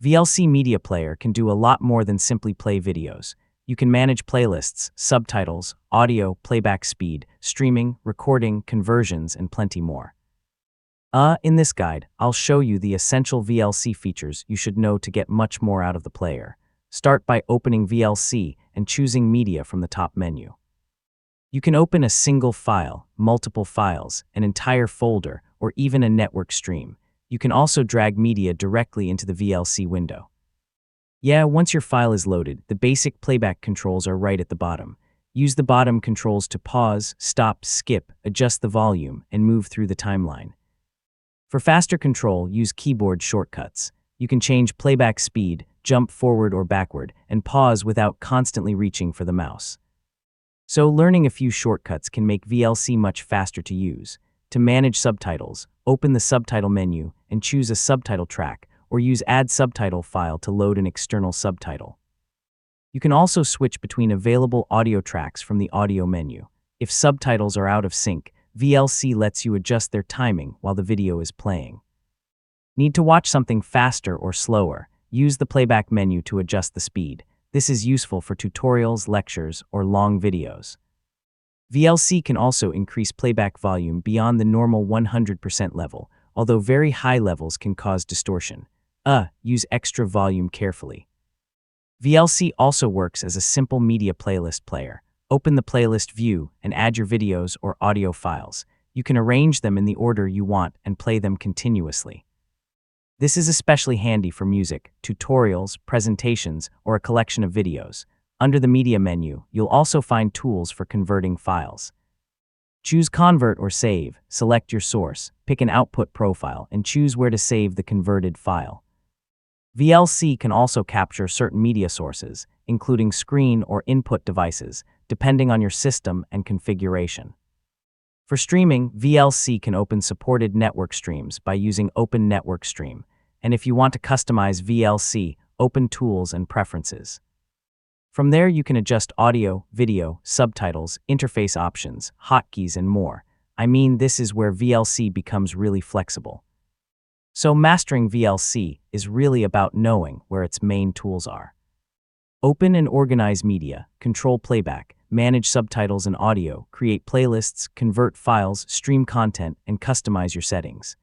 VLC Media Player can do a lot more than simply play videos. You can manage playlists, subtitles, audio, playback speed, streaming, recording, conversions, and plenty more. In this guide, I'll show you the essential VLC features you should know to get much more out of the player. Start by opening VLC and choosing Media from the top menu. You can open a single file, multiple files, an entire folder, or even a network stream. You can also drag media directly into the VLC window. Once your file is loaded, the basic playback controls are right at the bottom. Use the bottom controls to pause, stop, skip, adjust the volume, and move through the timeline. For faster control, use keyboard shortcuts. You can change playback speed, jump forward or backward, and pause without constantly reaching for the mouse. So learning a few shortcuts can make VLC much faster to use. To manage subtitles, open the subtitle menu and choose a subtitle track, or use Add Subtitle File to load an external subtitle. You can also switch between available audio tracks from the audio menu. If subtitles are out of sync, VLC lets you adjust their timing while the video is playing. Need to watch something faster or slower? Use the playback menu to adjust the speed. This is useful for tutorials, lectures, or long videos. VLC can also increase playback volume beyond the normal 100% level, although very high levels can cause distortion. Use extra volume carefully. VLC also works as a simple media playlist player. Open the playlist view and add your videos or audio files. You can arrange them in the order you want and play them continuously. This is especially handy for music, tutorials, presentations, or a collection of videos. Under the Media menu, you'll also find tools for converting files. Choose Convert or Save, select your source, pick an output profile, and choose where to save the converted file. VLC can also capture certain media sources, including screen or input devices, depending on your system and configuration. For streaming, VLC can open supported network streams by using Open Network Stream, and if you want to customize VLC, open Tools and Preferences. From there, you can adjust audio, video, subtitles, interface options, hotkeys, and more. This is where VLC becomes really flexible. So mastering VLC is really about knowing where its main tools are. Open and organize media, control playback, manage subtitles and audio, create playlists, convert files, stream content, and customize your settings.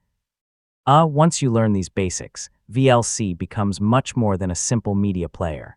Once you learn these basics, VLC becomes much more than a simple media player.